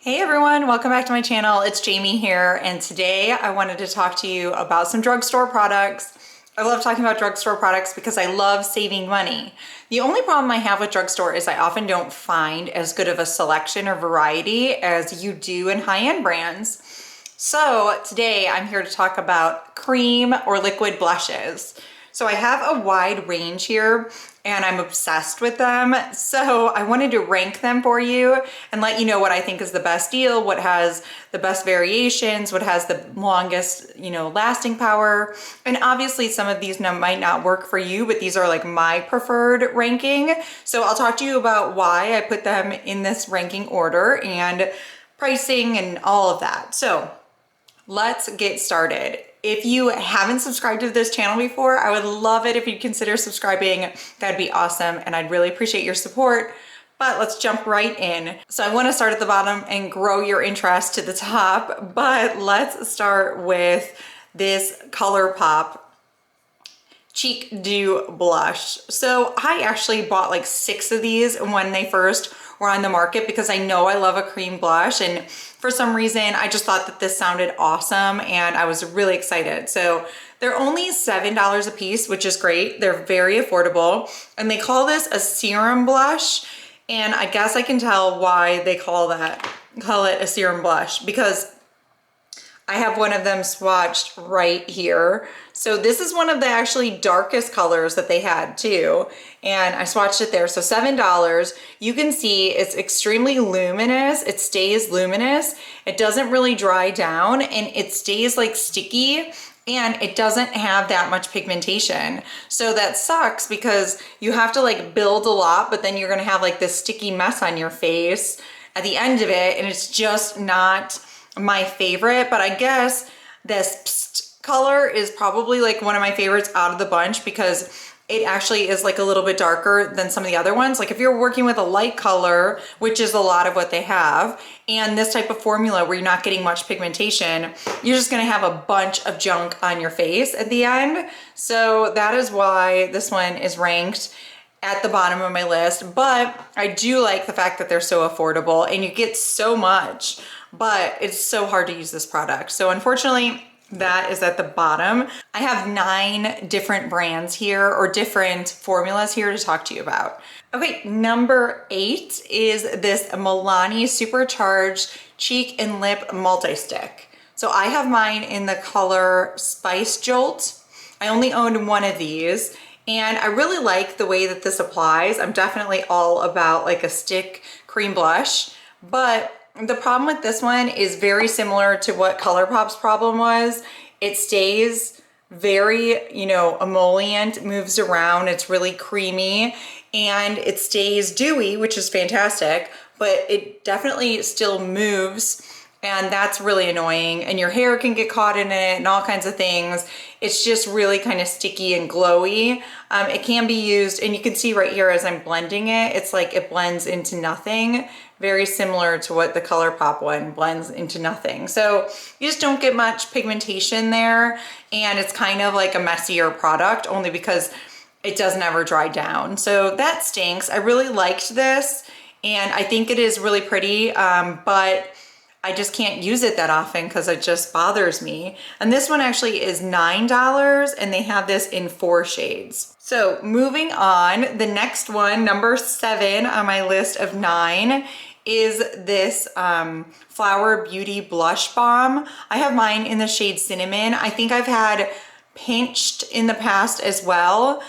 Hey everyone, welcome back to my channel. It's Jamie here, and today I wanted to talk to you about some drugstore products. I love talking about drugstore products because I love saving money. The only problem I have with drugstore is I often don't find as good of a selection or variety as you do in high-end brands. So today I'm here to talk about cream or liquid blushes. So I have a wide range here and I'm obsessed with them. So I wanted to rank them for you and let you know what I think is the best deal, what has the best variations, what has the longest, lasting power. And obviously some of these might not work for you, but these are like my preferred ranking. So I'll talk to you about why I put them in this ranking order and pricing and all of that. So let's get started. If you haven't subscribed to this channel before, I would love it if you'd consider subscribing. That'd be awesome, and I'd really appreciate your support. But let's jump right in. So I want to start at the bottom and grow your interest to the top, but let's start with this Colourpop Cheek Dew blush. So I actually bought like 6 of these when they first were on the market because I know I love a cream blush, and for some reason I just thought that this sounded awesome and I was really excited. So they're only $7 a piece, which is great. They're very affordable, and they call this a serum blush, and I guess I can tell why they call it a serum blush, because I have one of them swatched right here. So this is one of the actually darkest colors that they had too. And I swatched it there, so $7. You can see it's extremely luminous. It stays luminous. It doesn't really dry down, and it stays like sticky, and it doesn't have that much pigmentation. So that sucks because you have to like build a lot, but then you're gonna have like this sticky mess on your face at the end of it, and it's just not my favorite. But I guess this color is probably like one of my favorites out of the bunch because it actually is like a little bit darker than some of the other ones. Like if you're working with a light color, which is a lot of what they have, and this type of formula where you're not getting much pigmentation, you're just gonna have a bunch of junk on your face at the end. So that is why this one is ranked at the bottom of my list. But I do like the fact that they're so affordable and you get so much, but it's so hard to use this product. So unfortunately, that is at the bottom. I have 9 different brands here, or different formulas here, to talk to you about. Okay, number 8 is this Milani Supercharged Cheek and Lip Multi-Stick. So I have mine in the color Spice Jolt. I only owned one of these, and I really like the way that this applies. I'm definitely all about like a stick cream blush, but the problem with this one is very similar to what Colourpop's problem was. It stays very, emollient, moves around, it's really creamy, and it stays dewy, which is fantastic, but it definitely still moves, and that's really annoying, and your hair can get caught in it and all kinds of things. It's just really kind of sticky and glowy. It can be used, and you can see right here as I'm blending it, it's like it blends into nothing. Very similar to what the Colourpop one blends into nothing. So you just don't get much pigmentation there, and it's kind of like a messier product only because it doesn't ever dry down. So that stinks. I really liked this, and I think it is really pretty, but I just can't use it that often because it just bothers me. And this one actually is $9, and they have this in 4 shades. So moving on, the next one, number 7 on my list of 9, is this Flower Beauty Blush Balm. I have mine in the shade Cinnamon. I think I've had Pinched in the past as well.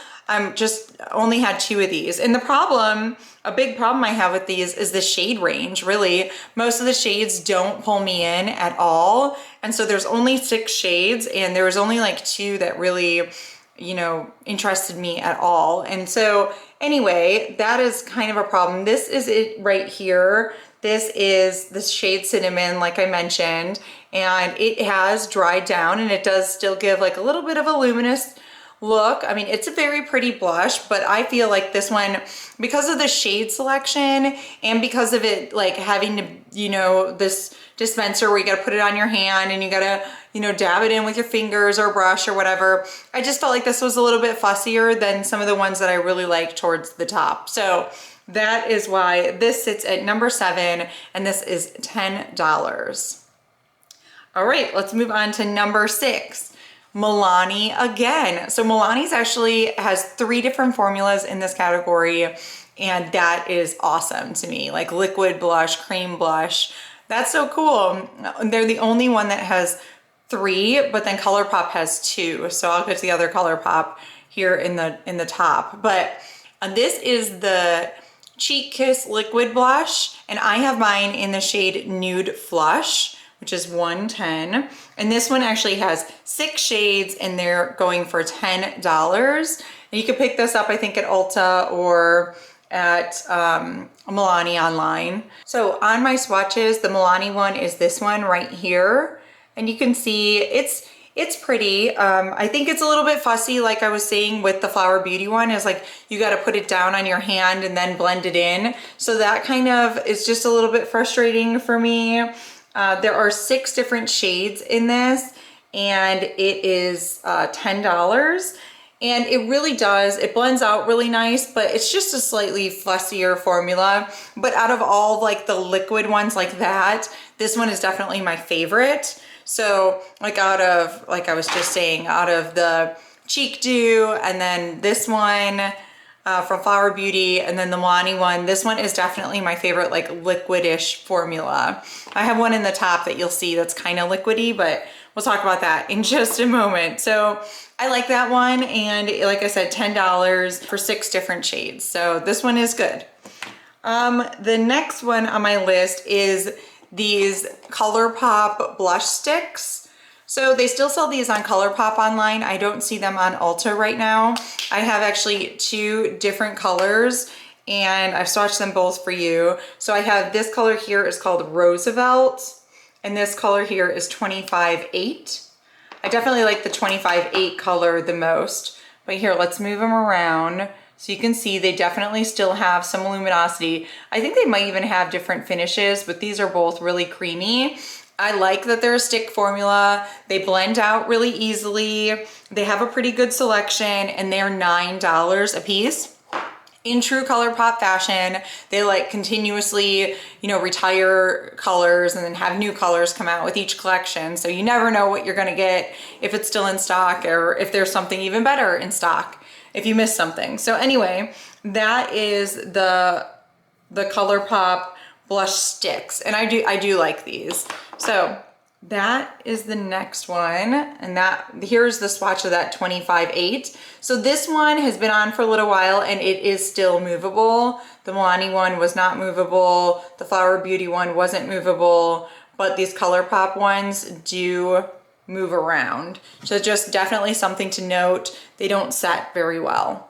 Just only had 2 of these. And the problem, a big problem I have with these is the shade range, really. Most of the shades don't pull me in at all. And so there's only 6 shades, and there was only like 2 that really, interested me at all. And so anyway, that is kind of a problem. This is it right here. This is the shade Cinnamon, like I mentioned, and it has dried down, and it does still give like a little bit of a luminous look. I mean, it's a very pretty blush, but I feel like this one, because of the shade selection and because of it like having to, this dispenser where you gotta put it on your hand and you gotta, dab it in with your fingers or brush or whatever, I just felt like this was a little bit fussier than some of the ones that I really liked towards the top. So that is why this sits at number 7 and this is $10. All right, let's move on to number 6. Milani again. So Milani's actually has 3 different formulas in this category, and that is awesome to me. Like liquid blush, cream blush. That's so cool. They're the only one that has 3, but then Colourpop has 2. So I'll get to the other Colourpop here in the top. But this is the Cheek Kiss liquid blush, and I have mine in the shade Nude Flush, which is 110. And this one actually has 6 shades and they're going for $10. And you can pick this up, I think, at Ulta or at Milani online. So on my swatches, the Milani one is this one right here. And you can see it's pretty. I think it's a little bit fussy, like I was saying with the Flower Beauty one, is like you got to put it down on your hand and then blend it in. So that kind of is just a little bit frustrating for me. There are 6 different shades in this, and it is $10. And it really does, it blends out really nice, but it's just a slightly fussier formula. But out of all like the liquid ones like that, this one is definitely my favorite. So like out of, like I was just saying, out of the Cheek Dew and then this one from Flower Beauty and then the Milani one, this one is definitely my favorite like liquidish formula. I have one in the top that you'll see that's kind of liquidy, but we'll talk about that in just a moment. So I like that one, and like I said, $10 for 6 different shades. So this one is good. The next one on my list is these Colourpop blush sticks. So they still sell these on Colourpop online. I don't see them on Ulta right now. I have actually 2 different colors and I've swatched them both for you. So I have this color here is called Roosevelt, and this color here is 25-8. I definitely like the 25-8 color the most, but here, let's move them around. So you can see they definitely still have some luminosity. I think they might even have different finishes, but these are both really creamy. I like that they're a stick formula. They blend out really easily. They have a pretty good selection, and they're $9 a piece. In true Colourpop fashion, they like continuously, you know, retire colors and then have new colors come out with each collection. So you never know what you're gonna get, if it's still in stock or if there's something even better in stock, if you miss something. So anyway, that is the Colourpop blush sticks, and I do like these. So that is the next one, and here's the swatch of that 25-8. So this one has been on for a little while and it is still movable. The Milani one was not movable. The Flower Beauty one wasn't movable, but these Colourpop ones do move around. So just definitely something to note. They don't set very well.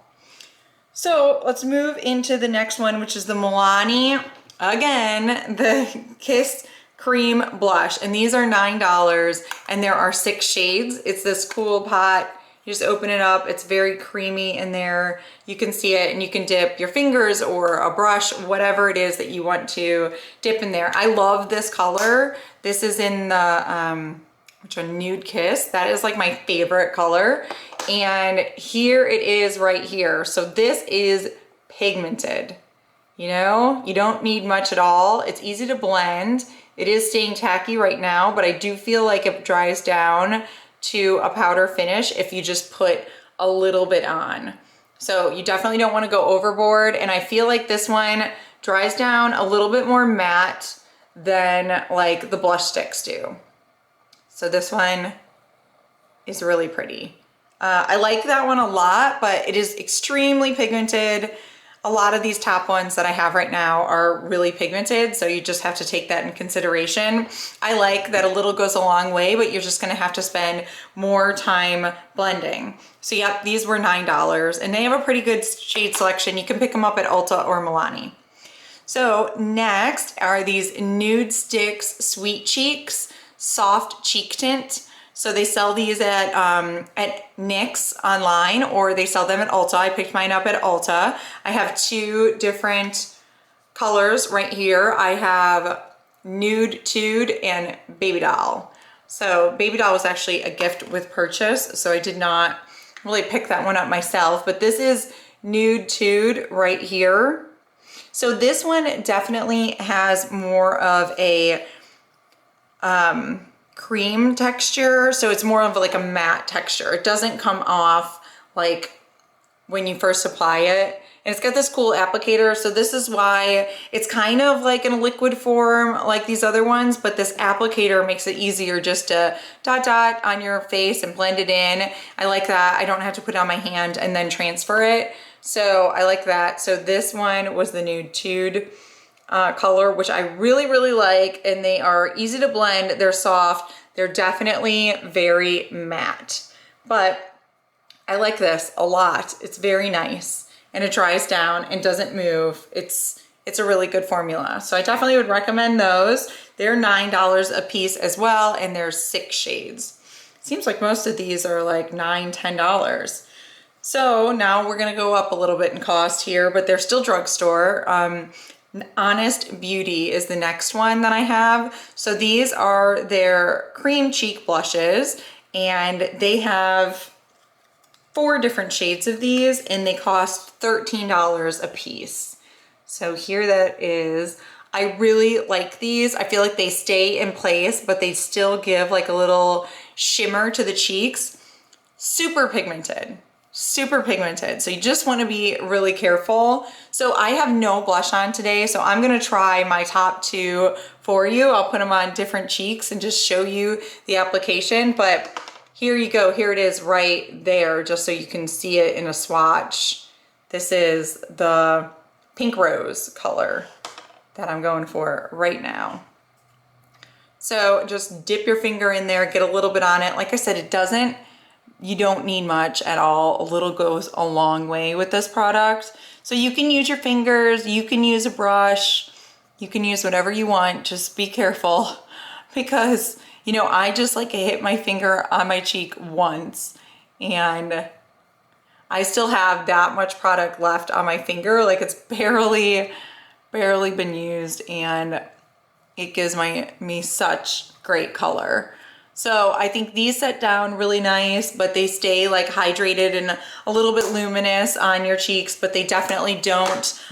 So let's move into the next one, which is the Milani, again, the Kiss Cream Blush, and these are $9 and there are 6 shades. It's this cool pot. You just open it up. It's very creamy in there. You can see it, and you can dip your fingers or a brush, whatever it is that you want to dip in there. I love this color. This is in the which one, Nude Kiss. That is like my favorite color, and here it is right here. So this is pigmented. You know, you don't need much at all. It's easy to blend. It is staying tacky right now, but I do feel like it dries down to a powder finish if you just put a little bit on. So you definitely don't want to go overboard, and I feel like this one dries down a little bit more matte than like the blush sticks do. So this one is really pretty. I like that one a lot, but it is extremely pigmented. A lot of these top ones that I have right now are really pigmented, so you just have to take that in consideration. I like that a little goes a long way, but you're just gonna have to spend more time blending. So yep, these were $9, and they have a pretty good shade selection. You can pick them up at Ulta or Milani. So next are these Nude Sticks Sweet Cheeks Soft Cheek Tint. So they sell these at NYX online, or they sell them at Ulta. I picked mine up at Ulta. I have 2 different colors right here. I have Nude Tude and Baby Doll. So Baby Doll was actually a gift with purchase, so I did not really pick that one up myself, but this is Nude Tude right here. So this one definitely has more of a cream texture. So it's more of like a matte texture. It doesn't come off like when you first apply it. And it's got this cool applicator. So this is why it's kind of like in a liquid form like these other ones, but this applicator makes it easier just to dot dot on your face and blend it in. I like that. I don't have to put it on my hand and then transfer it. So I like that. So this one was the Nude Tude color, which I really, really like. And they are easy to blend. They're soft. They're definitely very matte, but I like this a lot. It's very nice. And it dries down and doesn't move. It's a really good formula. So I definitely would recommend those. They're $9 a piece as well, and there's 6 shades. Seems like most of these are like $9, $10. So now we're gonna go up a little bit in cost here, but they're still drugstore. Honest Beauty is the next one that I have. So these are their cream cheek blushes, and they have 4 different shades of these, and they cost $13 a piece. So here that is. I really like these. I feel like they stay in place, but they still give like a little shimmer to the cheeks. Super pigmented, super pigmented. So you just want to be really careful. So I have no blush on today, so I'm gonna try my top 2 for you. I'll put them on different cheeks and just show you the application, but here you go. Here it is right there, just so you can see it in a swatch. This is the pink rose color that I'm going for right now. So just dip your finger in there, get a little bit on it. Like I said, you don't need much at all. A little goes a long way with this product. So you can use your fingers, you can use a brush, you can use whatever you want. Just be careful because you know, I just like hit my finger on my cheek once and I still have that much product left on my finger. Like it's barely been used, and it gives me such great color. So I think these set down really nice, but they stay like hydrated and a little bit luminous on your cheeks, but they definitely don't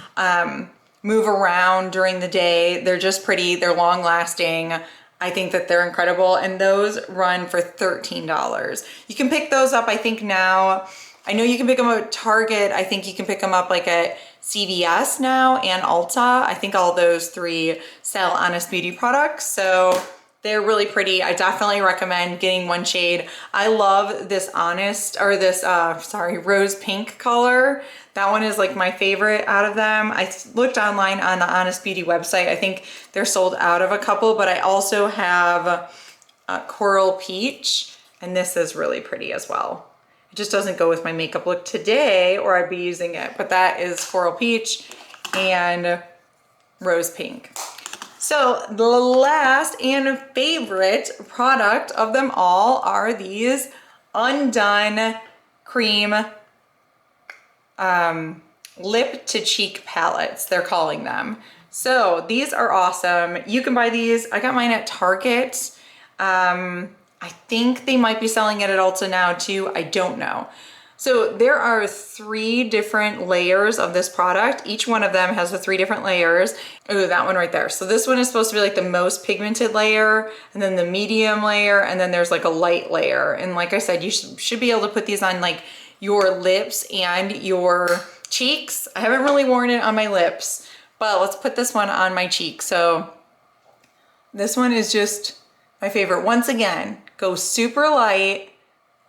move around during the day. They're just pretty, they're long lasting. I think that they're incredible, and those run for $13. You can pick those up, I think now. I know you can pick them up at Target. I think you can pick them up like at CVS now and Ulta. I think all those 3 sell Honest Beauty products. So they're really pretty. I definitely recommend getting 1 shade. I love this rose pink color. That one is like my favorite out of them. I looked online on the Honest Beauty website. I think they're sold out of a couple, but I also have Coral Peach, and this is really pretty as well. It just doesn't go with my makeup look today, or I'd be using it, but that is Coral Peach and Rose Pink. So the last and favorite product of them all are these Undone Cream lip to cheek palettes, they're calling them. So these are awesome. You can buy these. I got mine at Target. I think they might be selling it at Ulta now too. I don't know. So there are 3 different layers of this product. Each one of them has the 3 different layers. Ooh, that one right there. So this one is supposed to be like the most pigmented layer, and then the medium layer, and then there's like a light layer. And like I said, you should be able to put these on like your lips and your cheeks. I haven't really worn it on my lips, but let's put this one on my cheek. So this one is just my favorite. Once again, go super light,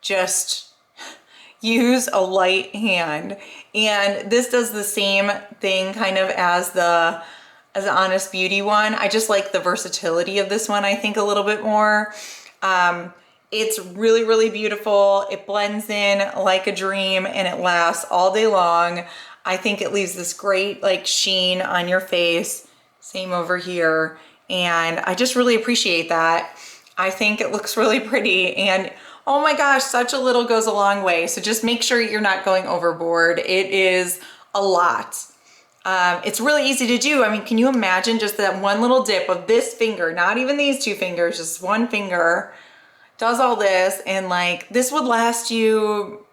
just use a light hand. And this does the same thing kind of as the Honest Beauty one. I just like the versatility of this one, I think, a little bit more. It's really, really beautiful. It blends in like a dream, and it lasts all day long. I think it leaves this great like sheen on your face. Same over here. And I just really appreciate that. I think it looks really pretty, and oh my gosh, such a little goes a long way. So just make sure you're not going overboard. It is a lot. It's really easy to do. I mean, can you imagine just that one little dip of this finger, not even these 2 fingers, just one finger does all this, and like this would last you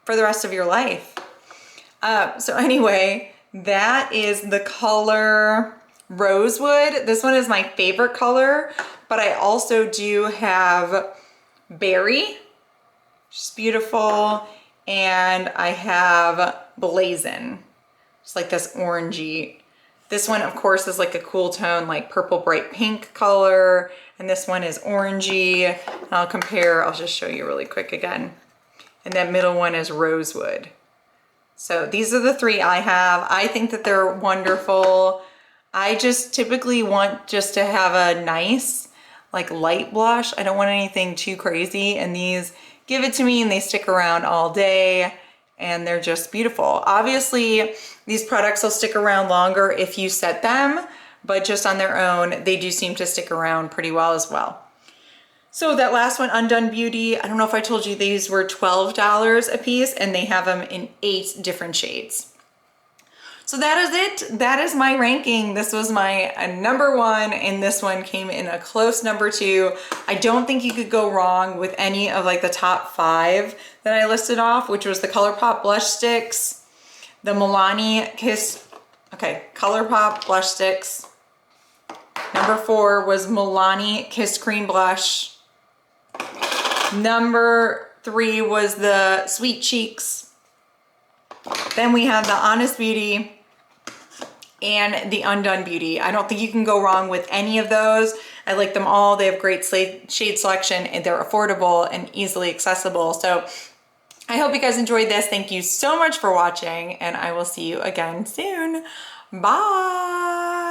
for the rest of your life. So anyway, That is the color Rosewood. This one is my favorite color, but I also do have Berry, just beautiful, and I have Blazin', just like this orangey. This one, of course, is like a cool tone, like purple bright pink color, and this one is orangey. And I'll compare, I'll just show you really quick again. And that middle one is Rosewood. So these are the three I have. I think that they're wonderful. I just typically want just to have a nice, like light blush. I don't want anything too crazy, and these give it to me and they stick around all day and they're just beautiful. Obviously, these products will stick around longer if you set them, but just on their own, they do seem to stick around pretty well as well. So that last one, Undone Beauty, I don't know if I told you these were $12 a piece, and they have them in 8 different shades. So that is it. That is my ranking. This was my number 1, and this one came in a close number 2. I don't think you could go wrong with any of like the top 5 that I listed off, which was the Colourpop blush sticks, the Milani Colourpop blush sticks. Number 4 was Milani Kiss Cream Blush. Number 3 was the Sweet Cheeks. Then we have the Honest Beauty and the Undone Beauty. I don't think you can go wrong with any of those. I like them all. They have great shade selection and they're affordable and easily accessible. So I hope you guys enjoyed this. Thank you so much for watching, and I will see you again soon. Bye.